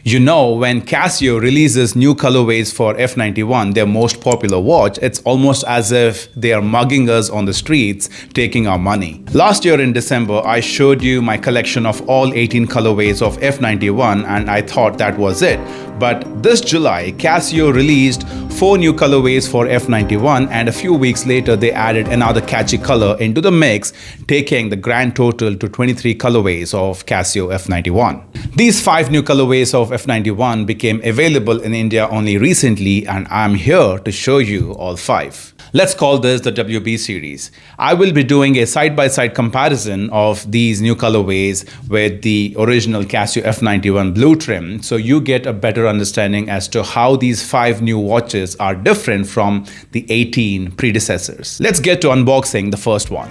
You know, when Casio releases new colorways for F91, their most popular watch, it's almost as if they are mugging us on the streets, taking our money. Last year in December, I showed you my collection of all 18 colorways of F91 and I thought that was it. But this July, Casio released 4 new colorways for F91 and a few weeks later they added another catchy color into the mix, taking the grand total to 23 colorways of Casio F91. These 5 new colorways of F91 became available in India only recently and I'm here to show you all 5. Let's call this the WB series. I will be doing a side-by-side comparison of these new colorways with the original Casio F91 blue trim so you get a better understanding as to how these 5 new watches are different from the 18 predecessors. Let's get to unboxing the first one.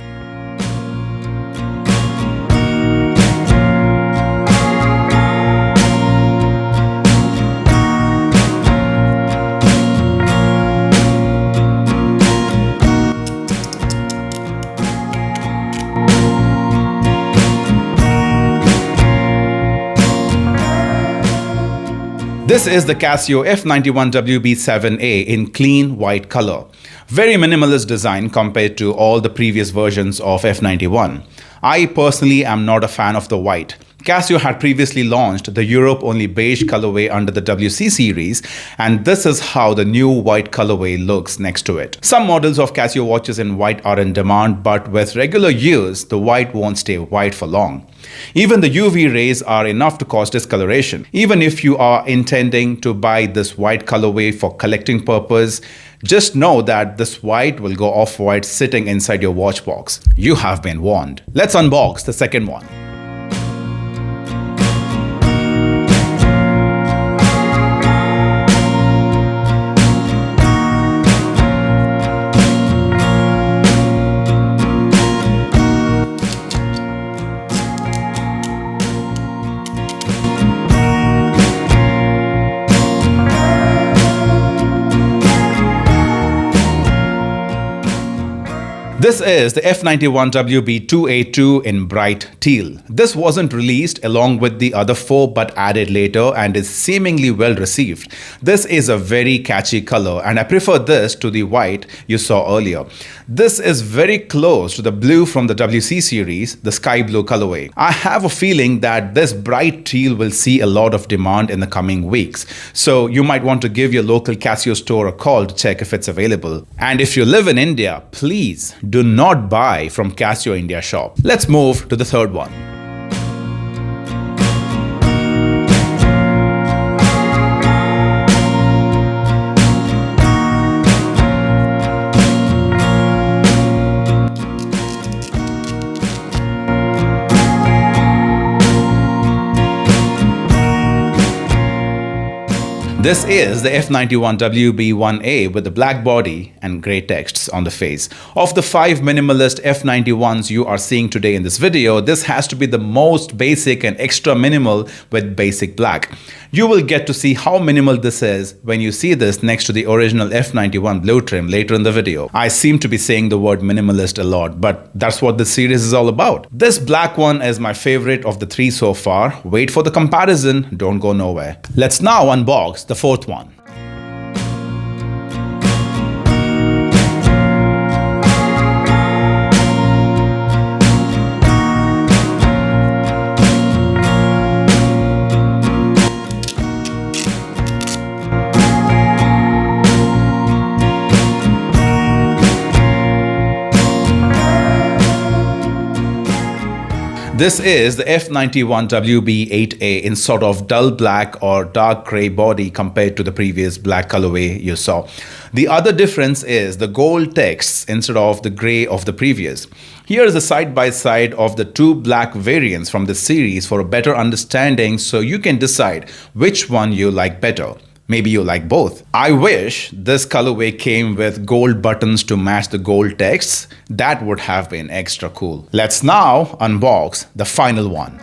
This is the Casio F-91W7A in clean white color. Very minimalist design compared to all the previous versions of F-91. I personally am not a fan of the white. Casio had previously launched the Europe-only beige colorway under the WC series, and this is how the new white colorway looks next to it. Some models of Casio watches in white are in demand, but with regular use, the white won't stay white for long. Even the UV rays are enough to cause discoloration. Even if you are intending to buy this white colorway for collecting purpose, just know that this white will go off-white sitting inside your watch box. You have been warned. Let's unbox the second one. This is the F-91WB2A2 in bright teal. This wasn't released along with the other 4 but added later and is seemingly well received. This is a very catchy color and I prefer this to the white you saw earlier. This is very close to the blue from the WC series, the sky blue colorway. I have a feeling that this bright teal will see a lot of demand in the coming weeks. So you might want to give your local Casio store a call to check if it's available. And if you live in India, please do not buy from Casio India shop. Let's move to the third one. This is the F-91WB1A with the black body and grey texts on the face. Of the 5 minimalist F-91s you are seeing today in this video, this has to be the most basic and extra minimal with basic black. You will get to see how minimal this is when you see this next to the original F-91 blue trim later in the video. I seem to be saying the word minimalist a lot, but that's what this series is all about. This black one is my favorite of the 3 so far. Wait for the comparison, don't go nowhere. Let's now unbox the fourth one. This is the F-91WB8A in sort of dull black or dark grey body compared to the previous black colorway you saw. The other difference is the gold texts instead of the grey of the previous. Here is a side-by-side of the 2 black variants from this series for a better understanding so you can decide which one you like better. Maybe you like both. I wish this colorway came with gold buttons to match the gold texts. That would have been extra cool. Let's now unbox the final one.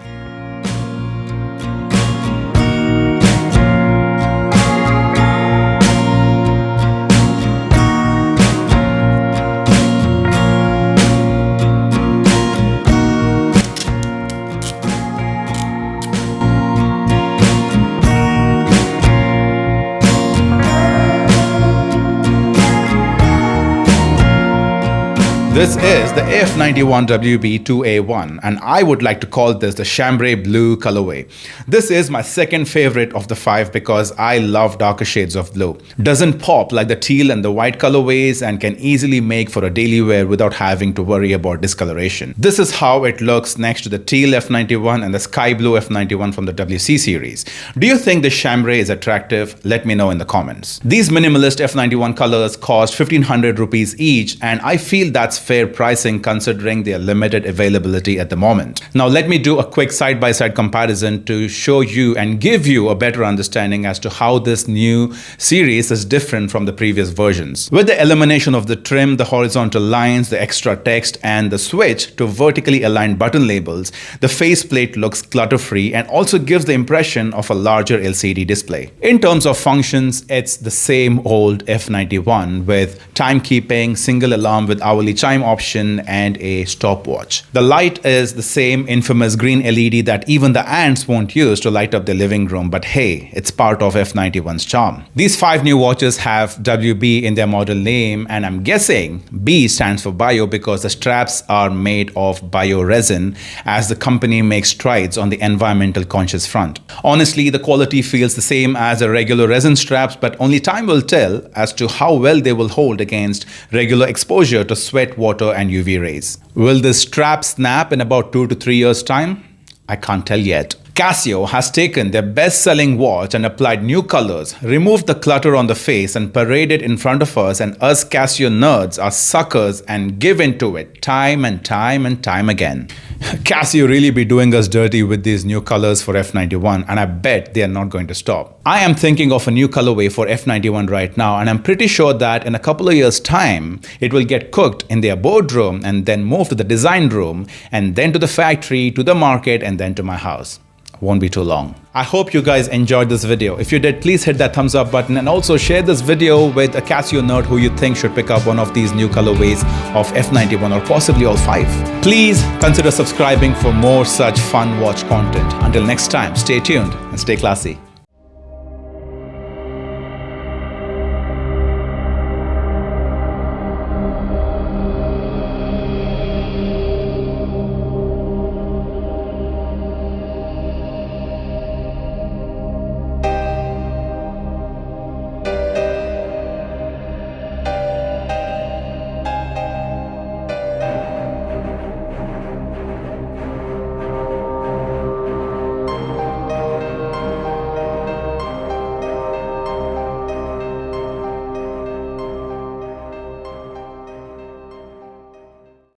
This is the F-91W 2A1 and I would like to call this the chambray blue colorway. This is my second favorite of the 5 because I love darker shades of blue. Doesn't pop like the teal and the white colorways and can easily make for a daily wear without having to worry about discoloration. This is how it looks next to the teal F-91 and the sky blue F-91 from the WC series. Do you think the chambray is attractive? Let me know in the comments. These minimalist F-91 colors cost 1500 rupees each and I feel that's fair pricing considering their limited availability at the moment. Now let me do a quick side-by-side comparison to show you and give you a better understanding as to how this new series is different from the previous versions. With the elimination of the trim, the horizontal lines, the extra text and the switch to vertically aligned button labels, the faceplate looks clutter-free and also gives the impression of a larger LCD display. In terms of functions, it's the same old F-91 with timekeeping, single alarm with hourly chime option and a stopwatch. The light is the same infamous green LED that even the ants won't use to light up their living room, but hey, it's part of F-91's charm. These 5 new watches have WB in their model name and I'm guessing B stands for bio because the straps are made of bioresin as the company makes strides on the environmental conscious front. Honestly, the quality feels the same as the regular resin straps, but only time will tell as to how well they will hold against regular exposure to sweat, water and UV rays. Will the strap snap in about 2 to 3 years' time? I can't tell yet. Casio has taken their best-selling watch and applied new colors, removed the clutter on the face and paraded in front of us, and us Casio nerds are suckers and give into it time and time and time again. Casio really be doing us dirty with these new colors for F-91 and I bet they are not going to stop. I am thinking of a new colorway for F-91 right now and I'm pretty sure that in a couple of years time it will get cooked in their boardroom and then move to the design room and then to the factory, to the market and then to my house. Won't be too long. I hope you guys enjoyed this video. If you did, please hit that thumbs up button and also share this video with a Casio nerd who you think should pick up one of these new colorways of F-91 or possibly all 5. Please consider subscribing for more such fun watch content. Until next time, stay tuned and stay classy.